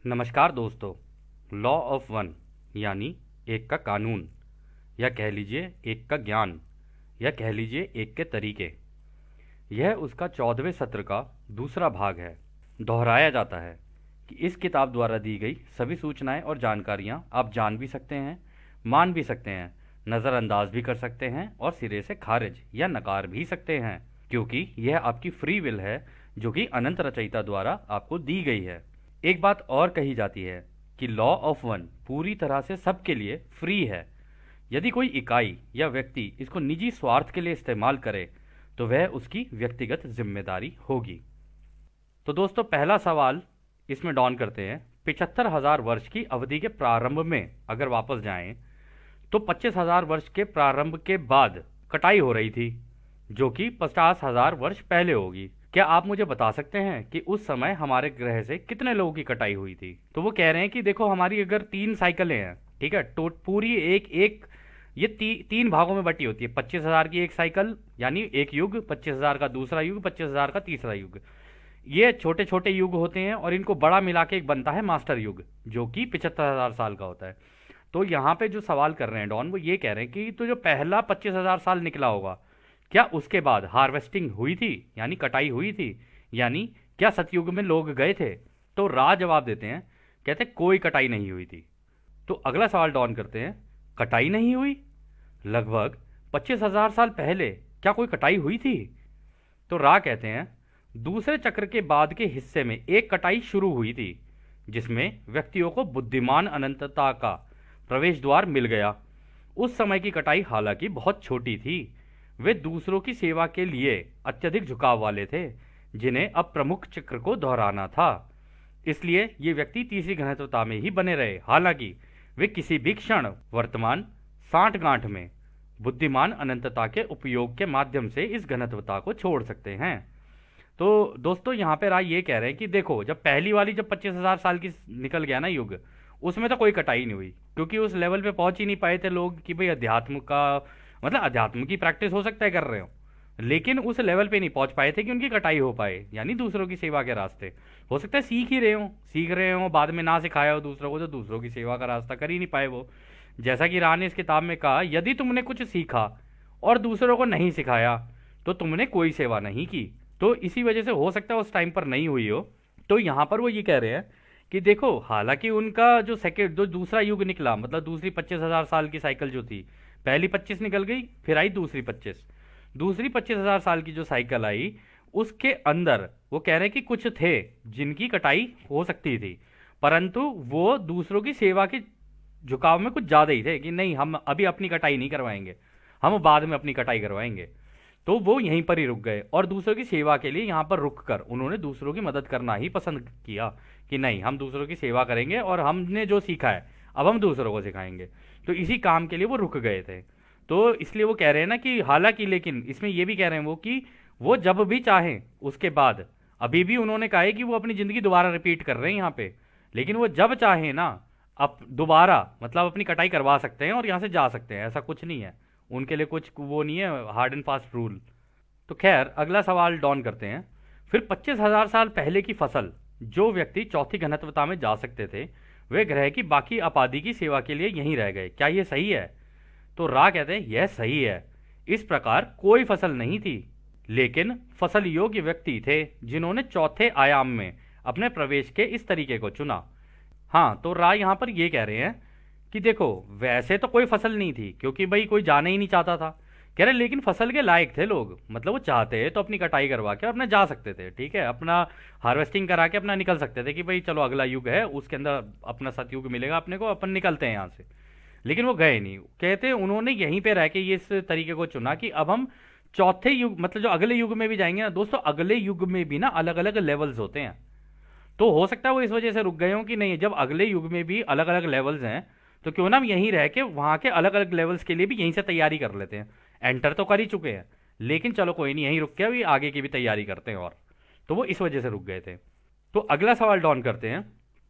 नमस्कार दोस्तों। Law of one यानी एक का कानून, या कह लीजिए एक का ज्ञान, या कह लीजिए एक के तरीके, यह उसका 14वें सत्र का दूसरा भाग है। दोहराया जाता है कि इस किताब द्वारा दी गई सभी सूचनाएं और जानकारियां आप जान भी सकते हैं, मान भी सकते हैं, नज़रअंदाज भी कर सकते हैं और सिरे से खारिज या नकार भी सकते हैं, क्योंकि यह आपकी फ्री विल है जो कि अनंत रचयिता द्वारा आपको दी गई है। एक बात और कही जाती है कि लॉ ऑफ वन पूरी तरह से सबके लिए फ्री है। यदि कोई इकाई या व्यक्ति इसको निजी स्वार्थ के लिए इस्तेमाल करे तो वह उसकी व्यक्तिगत जिम्मेदारी होगी। तो दोस्तों, पहला सवाल इसमें डॉन करते हैं। 75,000 वर्ष की अवधि के प्रारंभ में अगर वापस जाएं तो 25,000 वर्ष के प्रारंभ के बाद कटाई हो रही थी, जो कि 50,000 वर्ष पहले होगी। क्या आप मुझे बता सकते हैं कि उस समय हमारे ग्रह से कितने लोगों की कटाई हुई थी? तो वो कह रहे हैं कि देखो, हमारी अगर 3 साइकिलें हैं, ठीक है, तो पूरी एक एक ये तीन भागों में बटी होती है। 25,000 की एक साइकिल यानी एक युग, 25,000 का दूसरा युग, 25,000 का तीसरा युग। ये छोटे छोटे युग होते हैं और इनको बड़ा मिला के एक बनता है मास्टर युग, जो कि 75,000 साल का होता है। तो यहाँ पे जो सवाल कर रहे हैं डॉन, वो ये कह रहे हैं कि तो जो पहला 25,000 साल निकला होगा, क्या उसके बाद हार्वेस्टिंग हुई थी, यानी कटाई हुई थी, यानी क्या सतयुग में लोग गए थे? तो रा जवाब देते हैं, कहते कोई कटाई नहीं हुई थी। तो अगला सवाल डॉन करते हैं, कटाई नहीं हुई? लगभग 25,000 साल पहले क्या कोई कटाई हुई थी? तो रा कहते हैं, दूसरे चक्र के बाद के हिस्से में एक कटाई शुरू हुई थी, जिसमें व्यक्तियों को बुद्धिमान अनंतता का प्रवेश द्वार मिल गया। उस समय की कटाई हालांकि बहुत छोटी थी। वे दूसरों की सेवा के लिए अत्यधिक झुकाव वाले थे, जिन्हें अब प्रमुख चक्र को दोहराना था। इसलिए ये व्यक्ति तीसरी घनत्वता में ही बने रहे, हालांकि वे किसी भी क्षण वर्तमान सांठगांठ में बुद्धिमान अनंतता के उपयोग के माध्यम से इस घनत्वता को छोड़ सकते हैं। तो दोस्तों, यहाँ पे राय ये कह रहे हैं कि देखो, जब पहली वाली जब 25,000 साल की निकल गया ना युग, उसमें तो कोई कटाई नहीं हुई, क्योंकि उस लेवल पे पहुंच ही नहीं पाए थे लोग कि भाई अध्यात्म का मतलब अध्यात्म की प्रैक्टिस हो सकता है कर रहे हो, लेकिन उस लेवल पे नहीं पहुंच पाए थे कि उनकी कटाई हो पाए, यानी दूसरों की सेवा के रास्ते। हो सकता है सीख रहे हो, बाद में ना सिखाया हो दूसरों को, तो दूसरों की सेवा का रास्ता कर ही नहीं पाए वो। जैसा कि राह ने इस किताब में कहा, यदि तुमने कुछ सीखा और दूसरों को नहीं सिखाया तो तुमने कोई सेवा नहीं की। तो इसी वजह से हो सकता है उस टाइम पर नहीं हुई हो। तो यहाँ पर वो ये कह रहे हैं कि देखो, हालांकि उनका जो सेकेंड जो दूसरा युग निकला, मतलब दूसरी 25,000 साल की साइकिल जो थी, पहली 25 निकल गई, फिर आई दूसरी 25। दूसरी 25,000 साल की जो साइकिल आई, उसके अंदर वो कह रहे हैं कि कुछ थे जिनकी कटाई हो सकती थी, परंतु वो दूसरों की सेवा के झुकाव में कुछ ज्यादा ही थे कि नहीं, हम अभी अपनी कटाई नहीं करवाएंगे, हम बाद में अपनी कटाई करवाएंगे। तो वो यहीं पर ही रुक गए और दूसरों की सेवा के लिए यहाँ पर रुक कर उन्होंने दूसरों की मदद करना ही पसंद किया कि नहीं, हम दूसरों की सेवा करेंगे और हमने जो सीखा है अब हम दूसरों को सिखाएंगे। तो इसी काम के लिए वो रुक गए थे। तो इसलिए वो कह रहे हैं ना कि हालांकि, लेकिन इसमें ये भी कह रहे हैं वो कि वो जब भी चाहें उसके बाद, अभी भी उन्होंने कहा है कि वो अपनी ज़िंदगी दोबारा रिपीट कर रहे हैं यहाँ पे, लेकिन वो जब चाहें ना अब दोबारा मतलब अपनी कटाई करवा सकते हैं और यहाँ से जा सकते हैं, ऐसा कुछ नहीं है उनके लिए, कुछ वो नहीं है हार्ड एंड फास्ट रूल। तो खैर, अगला सवाल डॉन करते हैं। फिर 25,000 साल पहले की फसल, जो व्यक्ति चौथी घनत्वता में जा सकते थे, वे ग्रह की बाकी आबादी की सेवा के लिए यहीं रह गए, क्या यह सही है? तो रा कहते हैं यह सही है। इस प्रकार कोई फसल नहीं थी, लेकिन फसल योग्य व्यक्ति थे जिन्होंने चौथे आयाम में अपने प्रवेश के इस तरीके को चुना। हाँ, तो रा यहाँ पर ये कह रहे हैं कि देखो, वैसे तो कोई फसल नहीं थी, क्योंकि भाई कोई जाना ही नहीं चाहता था, कह रहे, लेकिन फसल के लायक थे लोग, मतलब वो चाहते तो अपनी कटाई करवा के अपना जा सकते थे, ठीक है, अपना हार्वेस्टिंग करा के अपना निकल सकते थे कि भाई चलो अगला युग है, उसके अंदर अपना सतयुग मिलेगा अपने को, अपन निकलते हैं यहाँ से। लेकिन वो गए नहीं, कहते उन्होंने यहीं पे रह के ये इस तरीके को चुना कि अब हम चौथे युग मतलब जो अगले युग में भी जाएंगे ना दोस्तों, अगले युग में भी ना अलग अलग लेवल्स होते हैं। तो हो सकता है वो इस वजह से रुक गए हो कि नहीं, जब अगले युग में भी अलग अलग लेवल्स हैं तो क्यों ना हम यहीं रह के वहां के अलग अलग लेवल्स के लिए भी यहीं से तैयारी कर लेते हैं। एंटर तो कर ही चुके हैं, लेकिन चलो कोई नहीं, यहीं रुक के अभी आगे की भी तैयारी करते हैं। और तो वो इस वजह से रुक गए थे। तो अगला सवाल डॉन करते हैं।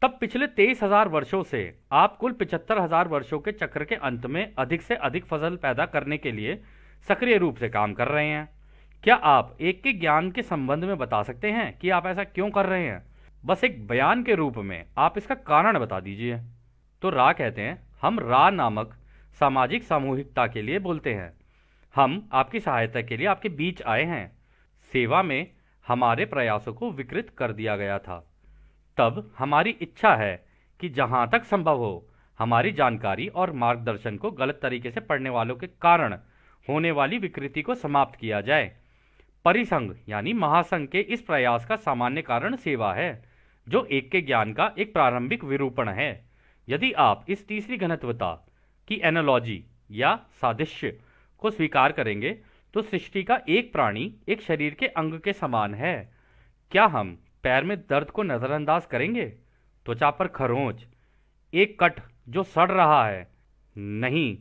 तब पिछले 23,000 वर्षों से आप कुल 75,000 वर्षों के चक्र के अंत में अधिक से अधिक फसल पैदा करने के लिए सक्रिय रूप से काम कर रहे हैं। क्या आप एक के ज्ञान के संबंध में बता सकते हैं कि आप ऐसा क्यों कर रहे हैं? बस एक बयान के रूप में आप इसका कारण बता दीजिए। तो रा कहते हैं, हम रा नामक सामाजिक सामूहिकता के लिए बोलते हैं। हम आपकी सहायता के लिए आपके बीच आए हैं। सेवा में हमारे प्रयासों को विकृत कर दिया गया था। तब हमारी इच्छा है कि जहां तक संभव हो हमारी जानकारी और मार्गदर्शन को गलत तरीके से पढ़ने वालों के कारण होने वाली विकृति को समाप्त किया जाए। परिसंघ यानी महासंघ के इस प्रयास का सामान्य कारण सेवा है, जो एक के ज्ञान का एक प्रारंभिक विरूपण है। यदि आप इस तीसरी घनत्वता की एनालॉजी या सादृश्य को स्वीकार करेंगे तो सृष्टि का एक प्राणी एक शरीर के अंग के समान है। क्या हम पैर में दर्द को नजरअंदाज करेंगे? त्वचा पर खरोंच, एक कट जो सड़ रहा है? नहीं,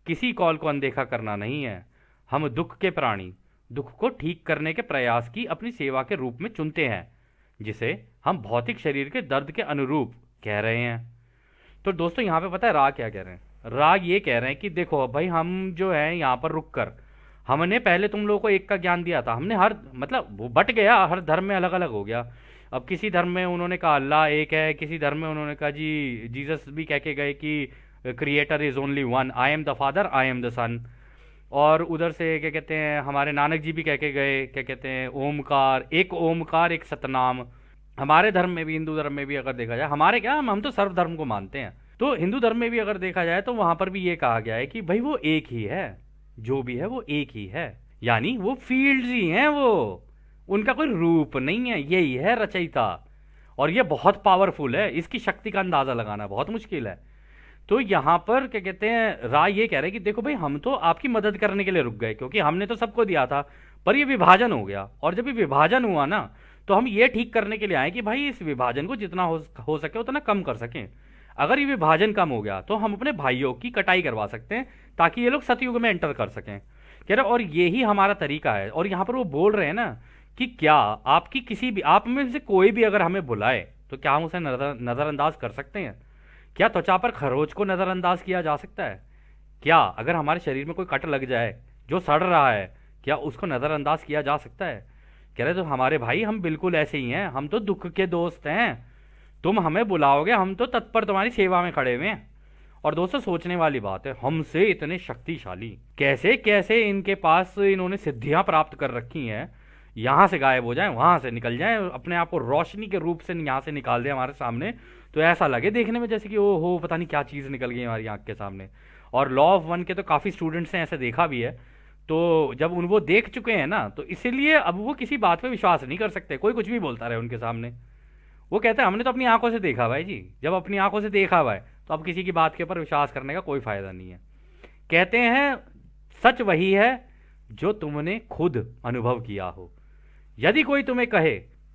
किसी कॉल को अनदेखा करना नहीं है। हम दुख के प्राणी, दुख को ठीक करने के प्रयास की अपनी सेवा के रूप में चुनते हैं, जिसे हम भौतिक शरीर के दर्द के अनुरूप कह रहे हैं। तो दोस्तों यहाँ पे पता है राग क्या कह रहे हैं? राग ये कह रहे हैं कि देखो भाई, हम जो है यहाँ पर रुक कर हमने पहले तुम लोगों को एक का ज्ञान दिया था। हमने हर मतलब वो बट गया, हर धर्म में अलग अलग हो गया। अब किसी धर्म में उन्होंने कहा अल्लाह एक है, किसी धर्म में उन्होंने कहा जी जीसस भी कह के गए कि creator is only one, I am the father, I am the son. और उधर से क्या कहते हैं, हमारे नानक जी भी कह के गए, क्या कहते हैं, ओमकार एक सतनाम। हमारे धर्म में भी, हिंदू धर्म में भी अगर देखा जाए, हमारे क्या, हम तो सर्व धर्म को मानते हैं, तो हिंदू धर्म में भी अगर देखा जाए तो वहां पर भी ये कहा गया है कि भाई वो एक ही है, जो भी है वो एक ही है। यानी वो फील्ड्स ही हैं, वो उनका कोई रूप नहीं है, यही है रचयिता। और ये बहुत पावरफुल है, इसकी शक्ति का अंदाजा लगाना बहुत मुश्किल है। तो यहां पर क्या कहते हैं, राय ये कह रहे हैं कि देखो भाई, हम तो आपकी मदद करने के लिए रुक गए, क्योंकि हमने तो सबको दिया था, पर ये विभाजन हो गया। और जब ये विभाजन हुआ ना, तो हम ये ठीक करने के लिए आए कि भाई इस विभाजन को जितना हो सके उतना कम कर सकें। अगर ये विभाजन कम हो गया तो हम अपने भाइयों की कटाई करवा सकते हैं, ताकि ये लोग सतयुग में एंटर कर सकें, कह रहे। और यही हमारा तरीका है। और यहाँ पर वो बोल रहे हैं ना कि क्या आपकी किसी भी, आप में से कोई भी अगर हमें बुलाए तो क्या हम उसे नजरअंदाज कर सकते हैं? क्या त्वचा पर खरोच को नजरअंदाज किया जा सकता है? क्या अगर हमारे शरीर में कोई कट लग जाए जो सड़ रहा है, क्या उसको नजरअंदाज किया जा सकता है? कह रहे तो हमारे भाई, हम बिल्कुल ऐसे ही हैं, हम तो दुख के दोस्त हैं। तुम हमें बुलाओगे, हम तो तत्पर तुम्हारी सेवा में खड़े हुए हैं। और दोस्तों सोचने वाली बात है, हमसे इतने शक्तिशाली कैसे कैसे इनके पास इन्होंने सिद्धियां प्राप्त कर रखी हैं, यहां से गायब हो जाएं, वहां से निकल जाएं, अपने आप को रोशनी के रूप से यहां से निकाल दें हमारे सामने, तो ऐसा लगे देखने में जैसे कि ओ हो पता नहीं क्या चीज़ निकल गई हमारी आंख के सामने। और लॉ ऑफ वन के तो काफ़ी स्टूडेंट्स ने ऐसे देखा भी है। तो जब वो देख चुके हैं ना, तो इसीलिए अब वो किसी बात पे विश्वास नहीं कर सकते, कोई कुछ भी बोलता रहे उनके सामने। वो कहते हैं हमने तो अपनी आंखों से देखा भाई जी, जब अपनी आंखों से देखा हुआ है तो अब किसी की बात के ऊपर विश्वास करने का कोई फायदा नहीं है। कहते हैं सच वही है जो तुमने खुद अनुभव किया हो। यदि कोई तुम्हें कहे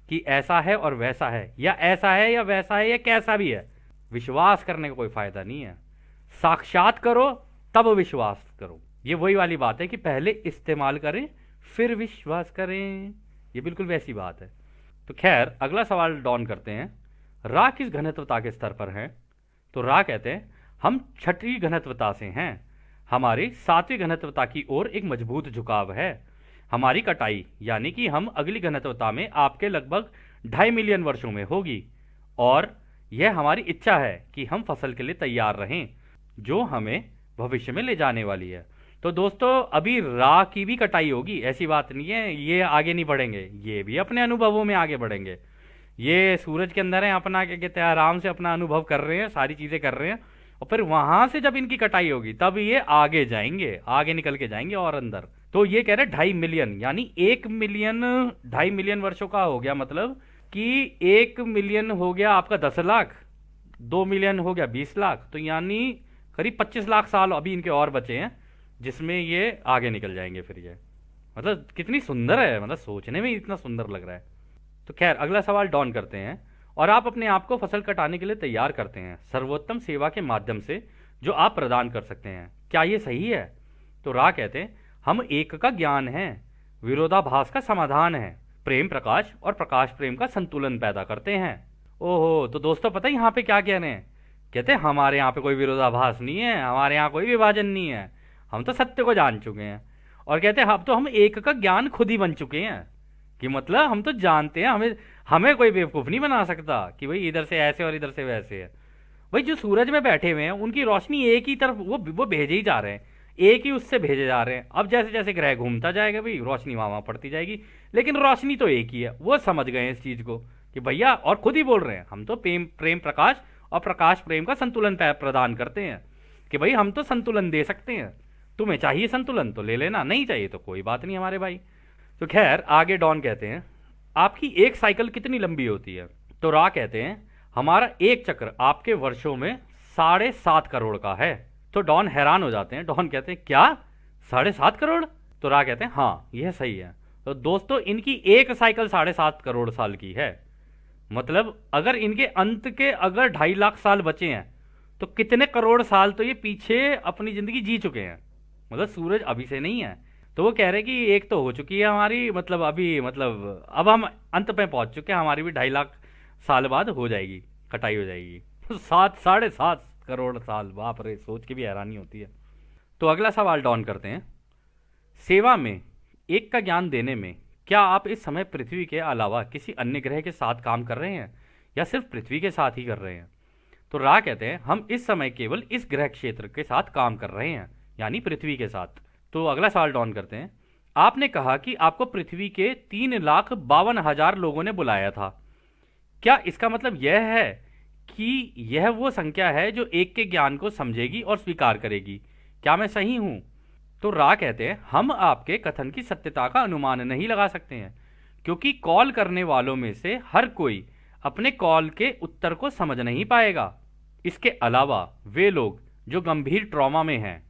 कि ऐसा है और वैसा है, या ऐसा है या वैसा है, या कैसा भी है, विश्वास करने का कोई फायदा नहीं है। साक्षात करो तब विश्वास करो। ये वही वाली बात है कि पहले इस्तेमाल करें फिर विश्वास करें, ये बिल्कुल वैसी बात है। तो खैर अगला सवाल डॉन करते हैं, रा किस घनत्वता के स्तर पर है? तो रा कहते हैं हम छठी घनत्वता से हैं। हमारी सातवीं घनत्वता की ओर एक मजबूत झुकाव है। हमारी कटाई यानी कि हम अगली घनत्वता में आपके लगभग 2.5 मिलियन वर्षों में होगी, और यह हमारी इच्छा है कि हम फसल के लिए तैयार रहें जो हमें भविष्य में ले जाने वाली है। तो दोस्तों अभी रा की भी कटाई होगी, ऐसी बात नहीं है ये आगे नहीं बढ़ेंगे, ये भी अपने अनुभवों में आगे बढ़ेंगे। ये सूरज के अंदर है, अपना क्या कहते हैं, आराम से अपना अनुभव कर रहे हैं, सारी चीजें कर रहे हैं, और फिर वहां से जब इनकी कटाई होगी तब ये आगे जाएंगे, आगे निकल के जाएंगे और अंदर। तो ये कह रहे 2.5 मिलियन, यानी 1 मिलियन 2.5 मिलियन वर्षों का हो गया, मतलब कि 1 मिलियन हो गया आपका 10 लाख, 2 मिलियन हो गया 20 लाख, तो यानी करीब 25 लाख साल अभी इनके और बचे हैं, जिसमें ये आगे निकल जाएंगे। फिर ये मतलब कितनी सुंदर है, मतलब सोचने में इतना सुंदर लग रहा है। तो खैर अगला सवाल डॉन करते हैं, और आप अपने आप को फसल कटाने के लिए तैयार करते हैं सर्वोत्तम सेवा के माध्यम से जो आप प्रदान कर सकते हैं। क्या ये सही है? तो रा कहते हैं हम एक का ज्ञान है, विरोधाभास का समाधान है, प्रेम प्रकाश और प्रकाश प्रेम का संतुलन पैदा करते हैं। ओहो, तो दोस्तों पता है यहाँ पे क्या कह रहे हैं? कहते हैं हमारे यहाँ पे कोई विरोधाभास नहीं है, हमारे यहाँ कोई विभाजन नहीं है, हम तो सत्य को जान चुके हैं। और कहते हैं अब तो हम एक का ज्ञान खुद ही बन चुके हैं। कि मतलब हम तो जानते हैं, हमें हमें कोई बेवकूफ़ नहीं बना सकता कि भाई इधर से ऐसे और इधर से वैसे है। भाई जो सूरज में बैठे हुए हैं उनकी रोशनी एक ही तरफ, वो भेजे ही जा रहे हैं, एक ही उससे भेजे जा रहे हैं। अब जैसे जैसे ग्रह घूमता जाएगा भाई रोशनी वहां वहां पड़ती जाएगी, लेकिन रोशनी तो एक ही है। वो समझ गए हैं इस चीज को कि भैया, और खुद ही बोल रहे हैं हम तो प्रेम प्रेम प्रकाश और प्रकाश प्रेम का संतुलन प्रदान करते हैं, कि भाई हम तो संतुलन दे सकते हैं, तुम्हें चाहिए संतुलन तो ले लेना, नहीं चाहिए तो कोई बात नहीं हमारे भाई। तो खैर आगे डॉन कहते हैं, आपकी एक साइकिल कितनी लंबी होती है? तो रा कहते हैं, हमारा एक चक्र आपके वर्षों में 7.5 करोड़ का है। तो डॉन हैरान हो जाते हैं। डॉन कहते हैं, क्या 7.5 करोड़? तो रा कहते हैं, हाँ यह सही है। तो दोस्तों इनकी एक साइकिल 7.5 करोड़ साल की है। मतलब अगर इनके अंत के अगर 2.5 लाख साल बचे हैं तो कितने करोड़ साल तो ये पीछे अपनी जिंदगी जी चुके हैं। मतलब सूरज अभी से नहीं है। तो वो कह रहे हैं कि एक तो हो चुकी है हमारी, मतलब अभी, मतलब अब हम अंत पे पहुंच चुके हैं, हमारी भी 2.5 लाख साल बाद हो जाएगी, कटाई हो जाएगी। 7.5 करोड़ साल, बाप रे, सोच के भी हैरानी होती है। तो अगला सवाल डॉन करते हैं, सेवा में एक का ज्ञान देने में क्या आप इस समय पृथ्वी के अलावा किसी अन्य ग्रह के साथ काम कर रहे हैं या सिर्फ पृथ्वी के साथ ही कर रहे हैं? तो रा कहते हैं, हम इस समय केवल इस ग्रह क्षेत्र के साथ काम कर रहे हैं, यानी पृथ्वी के साथ। तो अगला सवाल डॉन करते हैं, आपने कहा कि आपको पृथ्वी के 3,52,000 लोगों ने बुलाया था। क्या इसका मतलब यह है कि यह वो संख्या है जो एक के ज्ञान को समझेगी और स्वीकार करेगी? क्या मैं सही हूं? तो रा कहते हैं, हम आपके कथन की सत्यता का अनुमान नहीं लगा सकते हैं, क्योंकि कॉल करने वालों में से हर कोई अपने कॉल के उत्तर को समझ नहीं पाएगा। इसके अलावा वे लोग जो गंभीर ट्रॉमा में हैं,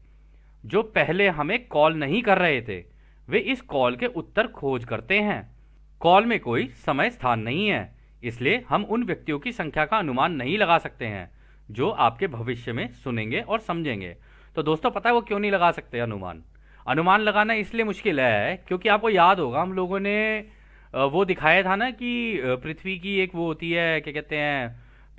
जो पहले हमें कॉल नहीं कर रहे थे, वे इस कॉल के उत्तर खोज करते हैं। कॉल में कोई समय स्थान नहीं है, इसलिए हम उन व्यक्तियों की संख्या का अनुमान नहीं लगा सकते हैं जो आपके भविष्य में सुनेंगे और समझेंगे। तो दोस्तों पता है वो क्यों नहीं लगा सकते अनुमान? अनुमान लगाना इसलिए मुश्किल है क्योंकि आपको याद होगा हम लोगों ने वो दिखाया था ना कि पृथ्वी की एक वो होती है, क्या कहते हैं,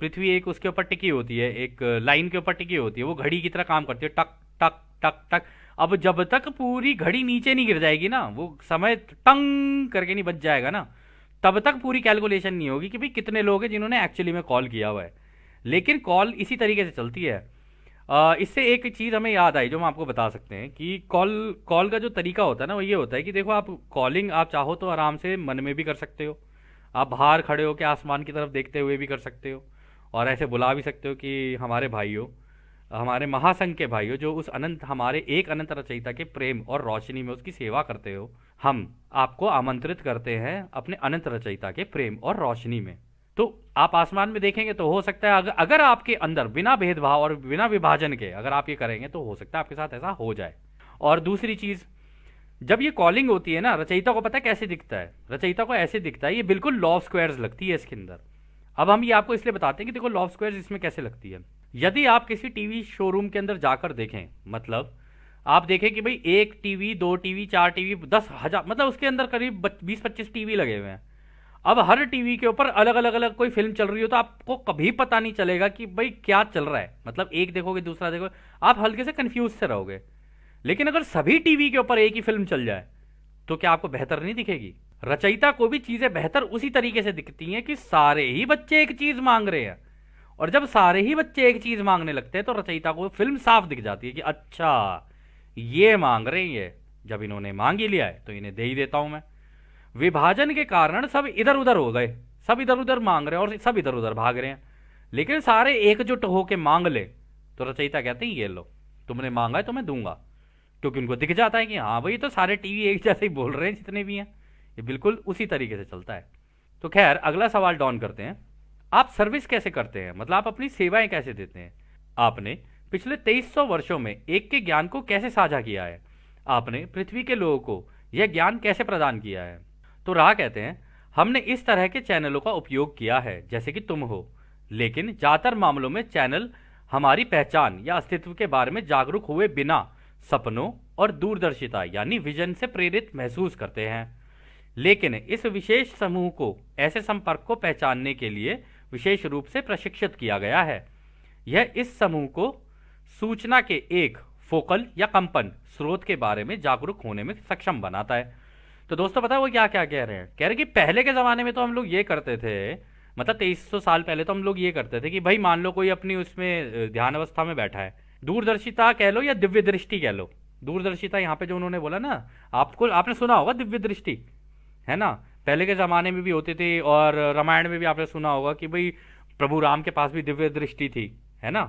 पृथ्वी एक उसके ऊपर टिकी होती है, एक लाइन के ऊपर टिकी होती है, वो घड़ी की तरह काम करती है, टक टक टक टक। अब जब तक पूरी घड़ी नीचे नहीं गिर जाएगी ना, वो समय टंग करके नहीं बच जाएगा ना, तब तक पूरी कैलकुलेशन नहीं होगी कि भाई कितने लोग हैं जिन्होंने एक्चुअली में कॉल किया हुआ है। लेकिन कॉल इसी तरीके से चलती है। इससे एक चीज़ हमें याद आई जो हम आपको बता सकते हैं कि कॉल कॉल का जो तरीका होता है ना वो ये होता है कि देखो, आप कॉलिंग आप चाहो तो आराम से मन में भी कर सकते हो, आप बाहर खड़े हो के आसमान की तरफ देखते हुए भी कर सकते हो, और ऐसे बुला भी सकते हो कि हमारे भाइयों, हमारे महासंघ के भाइयों जो उस अनंत, हमारे एक अनंत रचयिता के प्रेम और रोशनी में उसकी सेवा करते हो, हम आपको आमंत्रित करते हैं अपने अनंत रचयिता के प्रेम और रोशनी में। तो आप आसमान में देखेंगे तो हो सकता है अगर आपके अंदर बिना भेदभाव और बिना विभाजन के अगर आप ये करेंगे तो हो सकता है आपके साथ ऐसा हो जाए। और दूसरी चीज, जब ये कॉलिंग होती है ना, रचयिता को पता है कैसे दिखता है? रचयिता को ऐसे दिखता है, ये बिल्कुल लॉ ऑफ स्क्वायर्स लगती है इसके अंदर। अब हम ये आपको इसलिए बताते हैं कि देखो लॉ ऑफ स्क्वायर्स इसमें कैसे लगती है। यदि आप किसी टीवी शोरूम के अंदर जाकर देखें, मतलब आप देखें कि भाई 1 टीवी, 2 टीवी, 4 टीवी, 10,000, मतलब उसके अंदर करीब 20-25 टीवी लगे हुए हैं। अब हर टीवी के ऊपर अलग अलग अलग कोई फिल्म चल रही हो तो आपको कभी पता नहीं चलेगा कि भाई क्या चल रहा है। मतलब एक देखोगे दूसरा देखोगे, आप हल्के से कंफ्यूज से रहोगे। लेकिन अगर सभी टीवी के ऊपर एक ही फिल्म चल जाए तो क्या आपको बेहतर नहीं दिखेगी? रचयिता को भी चीजें बेहतर उसी तरीके से दिखती हैं कि सारे ही बच्चे एक चीज मांग रहे हैं, और जब सारे ही बच्चे एक चीज मांगने लगते हैं तो रचयिता को फिल्म साफ दिख जाती है कि अच्छा ये मांग रहे हैं, ये जब इन्होंने मांग ही लिया है तो इन्हें दे ही देता हूं मैं। विभाजन के कारण सब इधर उधर हो गए, सब इधर उधर मांग रहे हैं और सब इधर उधर भाग रहे हैं, लेकिन सारे एकजुट होके मांग ले तो रचयिता कहते हैं ये लो, तुमने मांगा है तो मैं दूंगा, क्योंकि उनको दिख जाता है कि हाँ भाई तो सारे टीवी एक जैसे ही बोल रहे हैं जितने भी हैं। ये बिल्कुल उसी तरीके से चलता है। तो खैर अगला सवाल डॉन करते हैं, आप सर्विस कैसे करते हैं? मतलब आप अपनी सेवाएं कैसे देते हैं? आपने पिछले 2300 वर्षों में एक के ज्ञान को कैसे साझा किया है? आपने पृथ्वी के लोगों को यह ज्ञान कैसे प्रदान किया है? तो राह कहते हैं, हमने इस तरह के चैनलों का उपयोग किया है जैसे कि तुम हो, लेकिन ज्यादातर मामलों में चैनल हमारी पहचान या अस्तित्व के बारे में जागरूक हुए बिना सपनों और दूरदर्शिता यानी विजन से प्रेरित महसूस करते हैं। लेकिन इस विशेष समूह को ऐसे संपर्क को पहचानने के लिए विशेष रूप से प्रशिक्षित किया गया है। यह इस समूह को सूचना के एक फोकल या कंपन स्रोत के बारे में जागरूक होने में सक्षम बनाता है। तो दोस्तों पता है वो क्या क्या कह रहे हैं? कह रहे हैं कि पहले के ज़माने में तो हम लोग ये करते थे, मतलब 2300 साल पहले तो हम लोग ये करते थे कि भाई मान लो कोई अपनी उसमें ध्यान अवस्था में बैठा है, दूरदर्शिता कह लो या दिव्य दृष्टि कह लो। दूरदर्शिता यहाँ पे जो उन्होंने बोला ना, आपको आपने सुना होगा दिव्य दृष्टि, है ना? पहले के ज़माने में भी होती थी, और रामायण में भी आपने सुना होगा कि भाई प्रभु राम के पास भी दिव्य दृष्टि थी, है ना?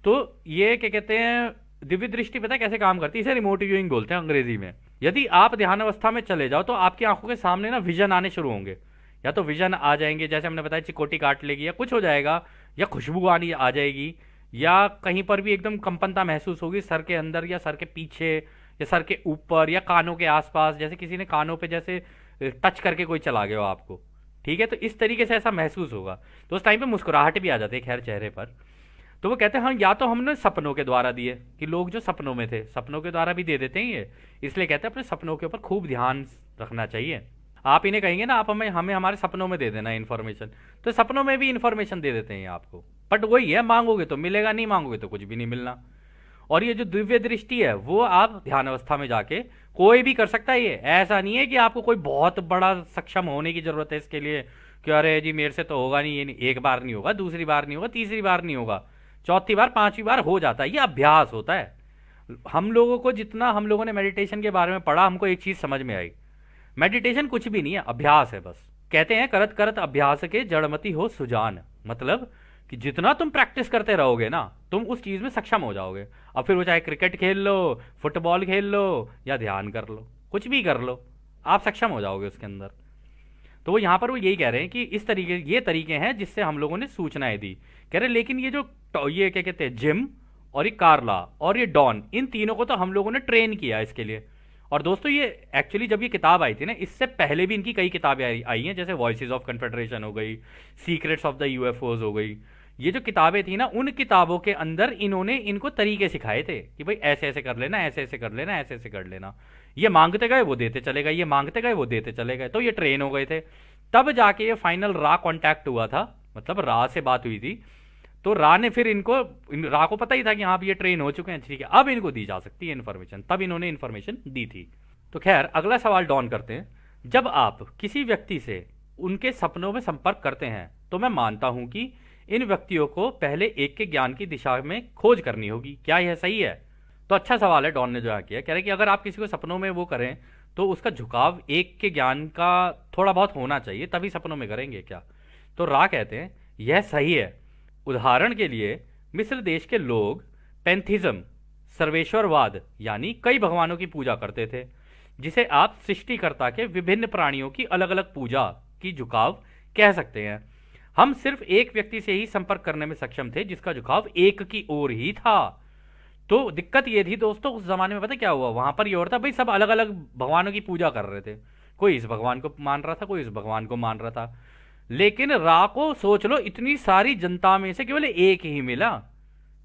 तो ये क्या कहते हैं, दिव्य दृष्टि पता है कैसे काम करती है? इसे रिमोट व्यूइंग बोलते हैं अंग्रेजी में। यदि आप ध्यान अवस्था में चले जाओ तो आपकी आंखों के सामने ना विजन आने शुरू होंगे, या तो विजन आ जाएंगे, जैसे हमने बताया चिकोटी काट लेगी या कुछ हो जाएगा, या खुशबू आनी आ जाएगी, या कहीं पर भी एकदम कंपनता महसूस होगी सर के अंदर या सर के पीछे या सर के ऊपर या कानों के आसपास, जैसे किसी ने कानों पे जैसे टच करके कोई चला गया हो आपको, ठीक है? तो इस तरीके से ऐसा महसूस होगा। तो उस टाइम पे मुस्कुराहट भी आ जाती है खैर चेहरे पर। तो वो कहते हैं हाँ, या तो हमने सपनों के द्वारा दिए, कि लोग जो सपनों में थे सपनों के द्वारा भी दे देते हैं ये, इसलिए कहते हैं अपने सपनों के ऊपर खूब ध्यान रखना चाहिए। आप इन्हें कहेंगे ना, आप हमें हमें हमारे सपनों में दे देना इन्फॉर्मेशन, तो सपनों में भी इन्फॉर्मेशन दे देते हैं आपको। बट वही है, मांगोगे तो मिलेगा, नहीं मांगोगे तो कुछ भी नहीं मिलना। और ये जो दिव्य दृष्टि है वो आप ध्यान अवस्था में जाके कोई भी कर सकता है। ये ऐसा नहीं है कि आपको कोई बहुत बड़ा सक्षम होने की जरूरत है इसके लिए, कि अरे जी मेरे से तो होगा नहीं, ये नहीं, एक बार नहीं होगा, दूसरी बार नहीं होगा, तीसरी बार नहीं होगा, चौथी बार पांचवी बार हो जाता है। ये अभ्यास होता है। हम लोगों को जितना हम लोगों ने मेडिटेशन के बारे में पढ़ा, हमको एक चीज समझ में आई, मेडिटेशन कुछ भी नहीं है, अभ्यास है बस। कहते हैं करत करत अभ्यास के जड़मति हो सुजान, मतलब कि जितना तुम प्रैक्टिस करते रहोगे ना, तुम उस चीज में सक्षम हो जाओगे। अब फिर वो चाहे क्रिकेट खेल लो, फुटबॉल खेल लो, या ध्यान कर लो, कुछ भी कर लो, आप सक्षम हो जाओगे उसके अंदर। तो वो यहाँ पर वो यही कह रहे हैं कि इस तरीके, ये तरीके हैं जिससे हम लोगों ने सूचनाएं दी। कह रहे लेकिन ये जो ये क्या कहते हैं, जिम और ये कार्ला और ये डॉन, इन तीनों को तो हम लोगों ने ट्रेन किया इसके लिए। और दोस्तों ये एक्चुअली जब ये किताब आई थी ना, इससे पहले भी इनकी कई किताबें आई हैं, जैसे वॉइसेस ऑफ कन्फेडरेशन हो गई, सीक्रेट्स ऑफ द यूएफओज हो गई। ये जो किताबें थी ना, उन किताबों के अंदर इन्होंने इनको तरीके सिखाए थे कि भाई ऐसे ऐसे कर लेना, ऐसे ऐसे कर लेना, ऐसे ऐसे कर लेना। ये मांगते गए वो देते चले गए, ये मांगते गए वो देते चले गए, तो ये ट्रेन हो गए थे। तब जाके ये फाइनल रा कांटेक्ट हुआ था, मतलब रा से बात हुई थी। तो रा ने फिर इनको, रा को पता ही था कि हाँ ये ट्रेन हो चुके हैं, ठीक है अब इनको दी जा सकती है इन्फॉर्मेशन, तब इन्होंने इन्फॉर्मेशन दी थी। तो खैर अगला सवाल डॉन करते हैं। जब आप किसी व्यक्ति से उनके सपनों में संपर्क करते हैं तो मैं मानता हूं कि इन व्यक्तियों को पहले एक के ज्ञान की दिशा में खोज करनी होगी, क्या यह सही है? तो अच्छा सवाल है डॉन ने जो किया, कह रहे कि अगर आप किसी को सपनों में वो करें तो उसका झुकाव एक के ज्ञान का थोड़ा बहुत होना चाहिए, तभी सपनों में करेंगे क्या? तो रा कहते हैं यह सही है। उदाहरण के लिए मिस्र देश के लोग पैंथिज्म, सर्वेश्वरवाद यानी कई भगवानों की पूजा करते थे, जिसे आप सृष्टिकर्ता के विभिन्न प्राणियों की अलग अलग पूजा की झुकाव कह सकते हैं। हम सिर्फ एक व्यक्ति से ही संपर्क करने में सक्षम थे जिसका झुकाव एक की ओर ही था। तो दिक्कत ये थी दोस्तों, उस जमाने में पता क्या हुआ, वहां पर ये और था भाई, सब अलग अलग भगवानों की पूजा कर रहे थे, कोई इस भगवान को मान रहा था, कोई इस भगवान को मान रहा था। लेकिन रा को सोच लो, इतनी सारी जनता में से केवल एक ही मिला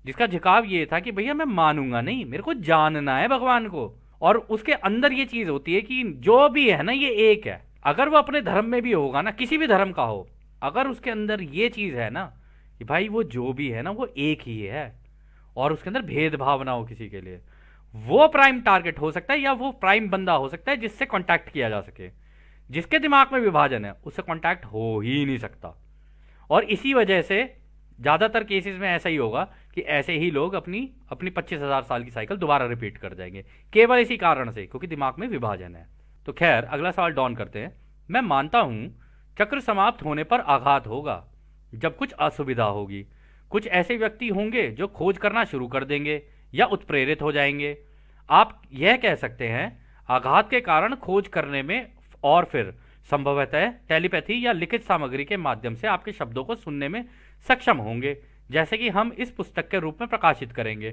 जिसका झुकाव ये था कि भैया मैं मानूंगा नहीं, मेरे को जानना है भगवान को। और उसके अंदर ये चीज होती है कि जो भी है ना ये एक है। अगर वो अपने धर्म में भी होगा ना, किसी भी धर्म का हो, अगर उसके अंदर ये चीज है ना कि भाई वो जो भी है ना वो एक ही है, और उसके अंदर भेदभाव ना हो किसी के लिए, वो प्राइम टारगेट हो सकता है, या वो प्राइम बंदा हो सकता है जिससे कांटेक्ट किया जा सके। जिसके दिमाग में विभाजन है उससे कांटेक्ट हो ही नहीं सकता। और इसी वजह से ज्यादातर केसेस में ऐसा ही होगा कि ऐसे ही लोग अपनी अपनी 25,000 साल की साइकिल दोबारा रिपीट कर जाएंगे, केवल इसी कारण से, क्योंकि दिमाग में विभाजन है। तो खैर अगला सवाल डॉन करते हैं। मैं मानता हूं चक्र समाप्त होने पर आघात होगा, जब कुछ असुविधा होगी। कुछ ऐसे व्यक्ति होंगे जो खोज करना शुरू कर देंगे या उत्प्रेरित हो जाएंगे। आप यह कह सकते हैं आघात के कारण खोज करने में, और फिर संभवतः टेलीपैथी या लिखित सामग्री के माध्यम से आपके शब्दों को सुनने में सक्षम होंगे, जैसे कि हम इस पुस्तक के रूप में प्रकाशित करेंगे।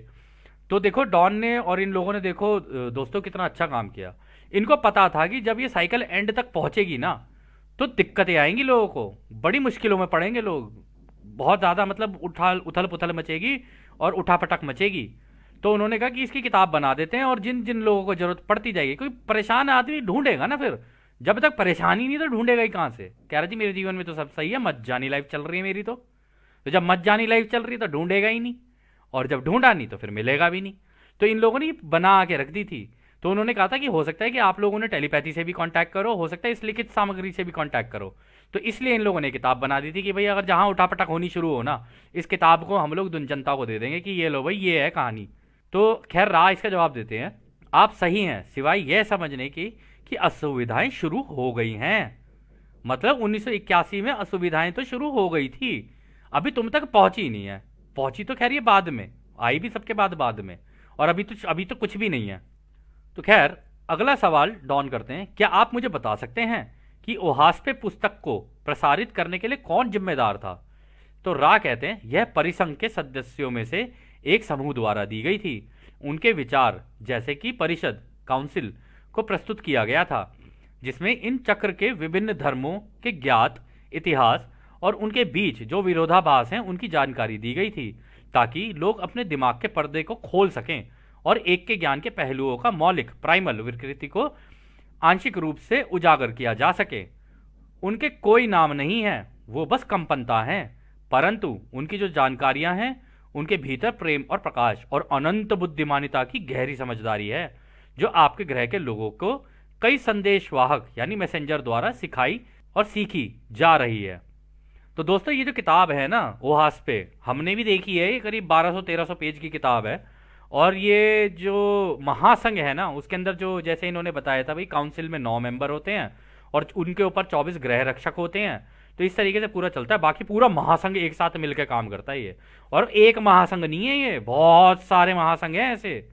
तो देखो डॉन ने और इन लोगों ने देखो दोस्तों कितना अच्छा काम किया। इनको पता था कि जब ये साइकिल एंड तक पहुंचेगी ना तो दिक्कतें आएंगी, लोगों को बड़ी मुश्किलों में पड़ेंगे लोग, बहुत ज्यादा मतलब उथल पुथल मचेगी और उठापटक मचेगी। तो उन्होंने कहा कि इसकी किताब बना देते हैं, और जिन जिन लोगों को जरूरत पड़ती जाएगी, कोई परेशान आदमी ढूंढेगा ना, फिर जब तक परेशानी नहीं तो ढूंढेगा ही कहां से? कह रहा जी मेरे जीवन में तो सब सही है, मत जानी लाइफ चल रही है मेरी, तो जब मत जानी लाइफ चल रही है तो ढूंढेगा ही नहीं, और जब ढूंढा नहीं तो फिर मिलेगा भी नहीं। तो इन लोगों ने बना के रख दी थी। तो उन्होंने कहा था कि हो सकता है कि आप लोगों ने टेलीपैथी से भी कांटेक्ट करो, हो सकता है इस लिखित सामग्री से भी कांटेक्ट करो। तो इसलिए इन लोगों ने किताब बना दी थी कि भाई अगर जहां उठापटक होनी शुरू हो ना, इस किताब को हम लोग जनता को दे देंगे कि ये लो भाई, ये है कहानी। तो खैर रा इसका जवाब देते हैं, आप सही हैं सिवाय यह समझने की कि असुविधाएं शुरू हो गई हैं। मतलब 1981 में असुविधाएं तो शुरू हो गई थी, अभी तुम तक पहुंची नहीं है। पहुंची तो खैर ये बाद में आई, भी सबके बाद बाद में, और अभी तो कुछ भी नहीं है। तो खैर अगला सवाल डॉन करते हैं, क्या आप मुझे बता सकते हैं कि ओहास्पे पुस्तक को प्रसारित करने के लिए कौन जिम्मेदार था? तो रा कहते हैं यह परिसंघ के सदस्यों में से एक समूह द्वारा दी गई थी। उनके विचार जैसे कि परिषद काउंसिल को प्रस्तुत किया गया था, जिसमें इन चक्र के विभिन्न धर्मों के ज्ञात इतिहास और उनके बीच जो विरोधाभास हैं उनकी जानकारी दी गई थी, ताकि लोग अपने दिमाग के पर्दे को खोल सकें और एक के ज्ञान के पहलुओं का मौलिक प्राइमल विकृति को आंशिक रूप से उजागर किया जा सके। उनके कोई नाम नहीं है, वो बस कंपनता हैं, परंतु उनकी जो जानकारियां हैं उनके भीतर प्रेम और प्रकाश और अनंत बुद्धिमानिता की गहरी समझदारी है, जो आपके ग्रह के लोगों को कई संदेशवाहक यानी मैसेंजर द्वारा सिखाई और सीखी जा रही है। तो दोस्तों ये जो किताब है ना ओहास्पे, हमने भी देखी है, ये करीब 1200-1300 पेज की किताब है। और ये जो महासंघ है ना उसके अंदर जो जैसे इन्होंने बताया था भाई, काउंसिल में 9 मेंबर होते हैं और उनके ऊपर 24 ग्रह रक्षक होते हैं। तो इस तरीके से पूरा चलता है, बाकी पूरा महासंघ एक साथ मिलकर काम करता है ये। और एक महासंघ नहीं है ये, बहुत सारे महासंघ हैं ऐसे।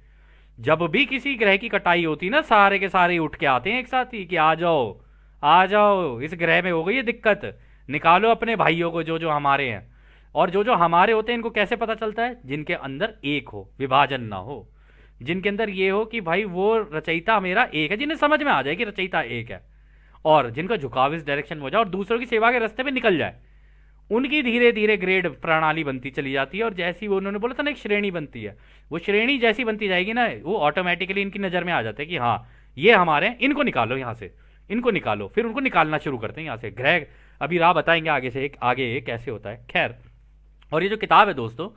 जब भी किसी ग्रह की कटाई होती ना, सारे के सारे उठ के आते हैं एक साथ ही कि आ जाओ आ जाओ, इस ग्रह में हो गई है दिक्कत, निकालो अपने भाइयों को जो जो हमारे हैं। और जो जो हमारे होते हैं इनको कैसे पता चलता है? जिनके अंदर एक हो, विभाजन ना हो, जिनके अंदर ये हो कि भाई वो रचयिता मेरा एक है, जिन्हें समझ में आ जाए कि रचयिता एक है, और जिनका झुकाव इस डायरेक्शन में हो जाए और दूसरों की सेवा के रास्ते पे निकल जाए, उनकी धीरे धीरे ग्रेड प्रणाली बनती चली जाती है। और जैसी वो उन्होंने बोला था ना एक श्रेणी बनती है, वो श्रेणी जैसी बनती जाएगी ना, वो ऑटोमेटिकली इनकी नज़र में आ जाता है कि हाँ ये हमारे हैं, इनको निकालो यहाँ से, इनको निकालो। फिर उनको निकालना शुरू करते हैं यहाँ से ग्रह। अभी राह बताएंगे आगे से आगे कैसे होता है। खैर, और ये जो किताब है दोस्तों,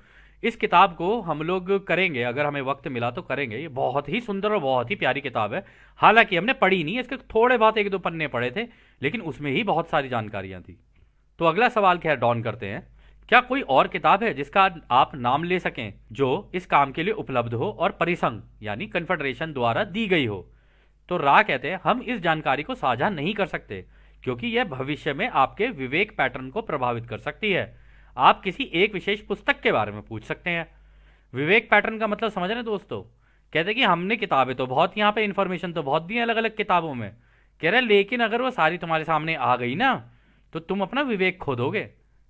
इस किताब को हम लोग करेंगे, अगर हमें वक्त मिला तो करेंगे। ये बहुत ही सुंदर और बहुत ही प्यारी किताब है। हालांकि हमने पढ़ी नहीं है, इसके थोड़े बहुत 1-2 पन्ने पढ़े थे, लेकिन उसमें ही बहुत सारी जानकारियां थी। तो अगला सवाल खैर डॉन करते हैं, क्या कोई और किताब है जिसका आप नाम ले सकें जो इस काम के लिए उपलब्ध हो और परिसंघ यानी कन्फेडरेशन द्वारा दी गई हो? तो रा कहते हैं हम इस जानकारी को साझा नहीं कर सकते, क्योंकि यह भविष्य में आपके विवेक पैटर्न को प्रभावित कर सकती है। आप किसी एक विशेष पुस्तक के बारे में पूछ सकते हैं। विवेक पैटर्न का मतलब समझ रहे हैं दोस्तों? कहते हैं कि हमने किताबें तो बहुत, यहाँ पे इंफॉर्मेशन तो बहुत दी है अलग अलग किताबों में, कह रहे लेकिन अगर वो सारी तुम्हारे सामने आ गई ना तो तुम अपना विवेक खो दोगे।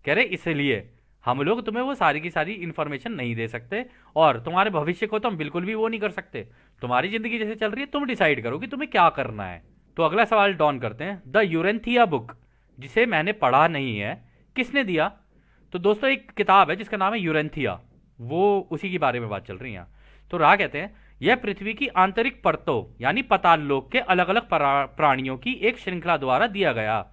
कह रहे इसलिए हम लोग तुम्हें वो सारी की सारी इंफॉर्मेशन नहीं दे सकते, और तुम्हारे भविष्य को तो हम बिल्कुल भी वो नहीं कर सकते। तुम्हारी जिंदगी जैसे चल रही है, तुम डिसाइड करो कि तुम्हें क्या करना है। तो अगला सवाल डॉन करते हैं, द यूरेंथिया बुक, जिसे मैंने पढ़ा नहीं है, किसने दिया? तो दोस्तों एक किताब है जिसका नाम है यूरेंथिया, वो उसी के बारे में बात चल रही है। तो राह कहते हैं यह पृथ्वी की आंतरिक परतों यानी पाताल लोक के अलग अलग प्राणियों की एक श्रृंखला द्वारा दिया गया,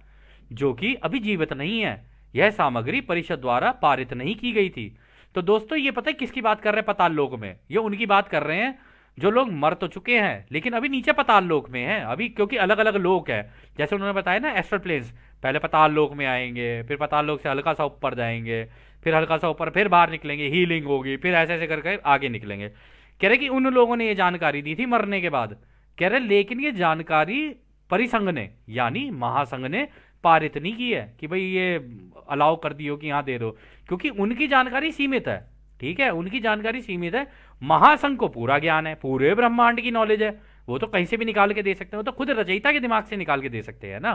जो कि अभी जीवित नहीं है। यह सामग्री परिषद द्वारा पारित नहीं की गई थी। तो दोस्तों ये पता है किसकी बात कर रहे हैं पाताल लोक में? ये उनकी बात कर रहे हैं जो लोग मर तो चुके हैं लेकिन अभी नीचे पाताल लोक में हैं अभी, क्योंकि अलग अलग लोक है। जैसे उन्होंने बताया ना एस्ट्रल प्लेन्स, पहले पाताल लोक में आएंगे, फिर पाताल लोक से हल्का सा ऊपर जाएंगे, फिर हल्का सा ऊपर, फिर बाहर निकलेंगे, हीलिंग होगी, फिर ऐसे ऐसे करके आगे निकलेंगे। कह रहे कि उन लोगों ने ये जानकारी दी थी मरने के बाद। कह रहे लेकिन ये जानकारी परिसंघ ने यानी महासंघ ने पारित नहीं की है कि भाई ये अलाउ कर दियो कि यहाँ दे दो, क्योंकि उनकी जानकारी सीमित है। ठीक है, उनकी जानकारी सीमित है। महासंघ को पूरा ज्ञान है, पूरे ब्रह्मांड की नॉलेज है, वो तो कहीं से भी निकाल के दे सकते हैं, वो तो खुद रचयिता के दिमाग से निकाल के दे सकते हैं ना।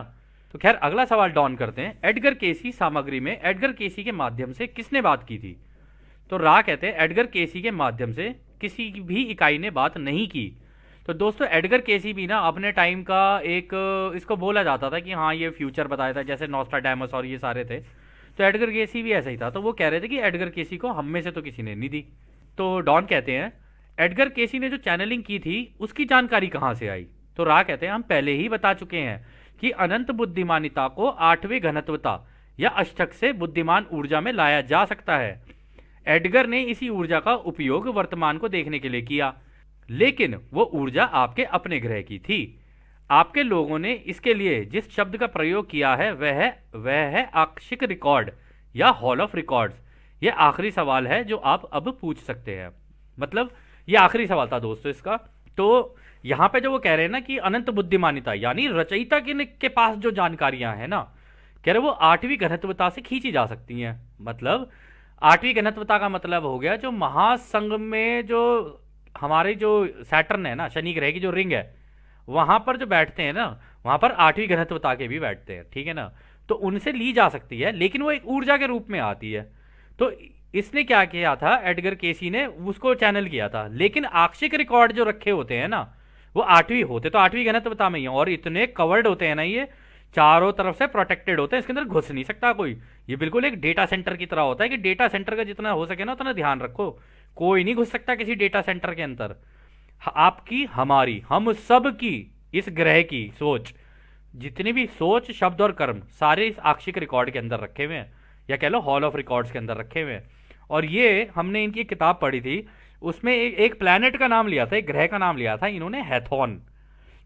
तो खैर अगला सवाल डॉन करते हैं, एडगर केसी सामग्री में एडगर केसी के माध्यम से किसने बात की थी? तो रा कहते हैं एडगर केसी के माध्यम से किसी भी इकाई ने बात नहीं की। तो दोस्तों एडगर केसी भी ना अपने टाइम का एक, इसको बोला जाता था कि हाँ ये फ्यूचर बताया था, जैसे नॉस्ट्राडामस और ये सारे थे। तो एडगर केसी भी ऐसा ही था। तो वो कह रहे थे कि एडगर केसी को हम में से तो किसी ने नहीं दी। तो डॉन कहते हैं एडगर केसी ने जो चैनलिंग की थी उसकी जानकारी कहाँ से आई? तो रा कहते हैं हम पहले ही बता चुके हैं कि अनंत बुद्धिमानिता को 8वें घनत्वता या अष्टक से बुद्धिमान ऊर्जा में लाया जा सकता है। एडगर ने इसी ऊर्जा का उपयोग वर्तमान को देखने के लिए किया। लेकिन वो ऊर्जा आपके अपने ग्रह की थी। आपके लोगों ने इसके लिए जिस शब्द का प्रयोग किया है वह है आक्षिक रिकॉर्ड या हॉल ऑफ रिकॉर्ड्स। ये आखिरी सवाल है जो आप अब पूछ सकते हैं। मतलब ये आखिरी सवाल था दोस्तों इसका। तो यहाँ पे जो वो कह रहे हैं ना कि अनंत बुद्धिमानिता यानी रचयिता के पास जो जानकारियां हैं ना, कह रहे वो आठवीं घनत्वता से खींची जा सकती हैं। मतलब आठवीं घनत्वता का मतलब हो गया जो महासंघ में जो हमारे जो सैटर्न है ना, शनि ग्रह की जो रिंग है, वहां पर जो बैठते हैं ना, वहां पर आठवीं घनत्वता के भी बैठते हैं, ठीक है ना। तो उनसे ली जा सकती है, लेकिन वो एक ऊर्जा के रूप में आती है। तो इसने क्या किया था, एडगर केसी ने उसको चैनल किया था। लेकिन आक्षिक रिकॉर्ड जो रखे होते हैं ना, वो आठवीं होते तो आठवीं घनत्वता में ही है, और इतने कवर्ड होते हैं ना, ये चारों तरफ से प्रोटेक्टेड होते हैं, इसके अंदर घुस नहीं सकता कोई। ये बिल्कुल एक डेटा सेंटर की तरह होता है कि डेटा सेंटर का जितना हो सके ना उतना ध्यान रखो, कोई नहीं घुस सकता किसी डेटा सेंटर के अंदर। आपकी, हमारी, हम सब की, इस ग्रह की सोच, जितनी भी सोच, शब्द और कर्म सारे इस आक्षिक रिकॉर्ड के अंदर रखे हुए हैं, या कह लो हॉल ऑफ रिकॉर्ड्स के अंदर रखे हुए हैं। और ये हमने इनकी किताब पढ़ी थी, उसमें एक प्लैनेट का नाम लिया था, एक ग्रह का नाम लिया था इन्होंने, हैथॉन।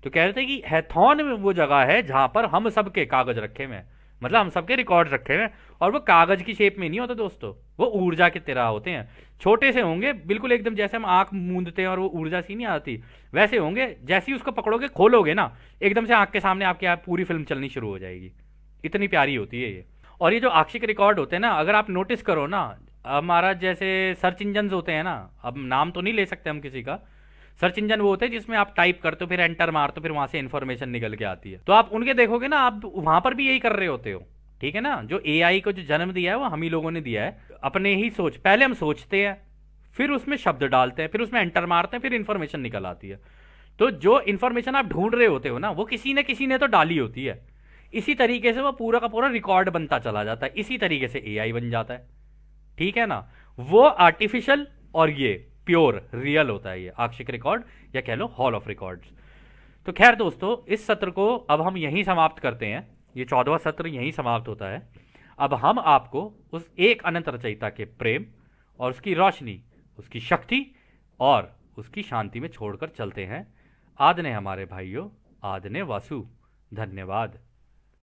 तो कह रहे थे कि हैथॉन में वो जगह है जहां पर हम सबके कागज रखे हुए हैं, मतलब हम सबके रिकॉर्ड रखे हुए हैं। और वो कागज की शेप में नहीं होते दोस्तों, वो ऊर्जा की तरह होते हैं। छोटे से होंगे बिल्कुल, एकदम जैसे हम आंख मूंदते हैं और वो ऊर्जा सी नहीं आती, वैसे होंगे। जैसे ही उसको पकड़ोगे, खोलोगे ना, एकदम से आंख के सामने आपके आप पूरी फिल्म चलनी शुरू हो जाएगी। इतनी प्यारी होती है ये। और ये जो आक्षिक रिकॉर्ड होते हैं ना, अगर आप नोटिस करो ना, हमारा जैसे सर्च इंजन होते हैं ना, अब नाम तो नहीं ले सकते हम किसी का, सर्च इंजन वो होते हैं जिसमें आप टाइप करते हो, फिर एंटर मारते हो, फिर वहां से इन्फॉर्मेशन निकल के आती है। तो आप उनके देखोगे ना, आप वहां पर भी यही कर रहे होते हो, ठीक है ना। जो एआई को जो जन्म दिया है वो हम ही लोगों ने दिया है, अपने ही सोच। पहले हम सोचते हैं, फिर उसमें शब्द डालते हैं, फिर उसमें एंटर मारते हैं, फिर इन्फॉर्मेशन निकल आती है। तो जो इन्फॉर्मेशन आप ढूंढ रहे होते हो ना, वो किसी ने तो डाली होती है। इसी तरीके से वो पूरा का पूरा रिकॉर्ड बनता चला जाता है, इसी तरीके से एआई बन जाता है, ठीक है ना। वो आर्टिफिशियल और ये प्योर रियल होता है, ये आक्षिक रिकॉर्ड या कह लो हॉल ऑफ रिकॉर्ड्स। तो खैर दोस्तों, इस सत्र को अब हम यहीं समाप्त करते हैं। ये 14वां सत्र यहीं समाप्त होता है। अब हम आपको उस एक अनंत रचयिता के प्रेम और उसकी रोशनी, उसकी शक्ति और उसकी शांति में छोड़कर चलते हैं। आदने हमारे भाइयों, आदने वासु। धन्यवाद।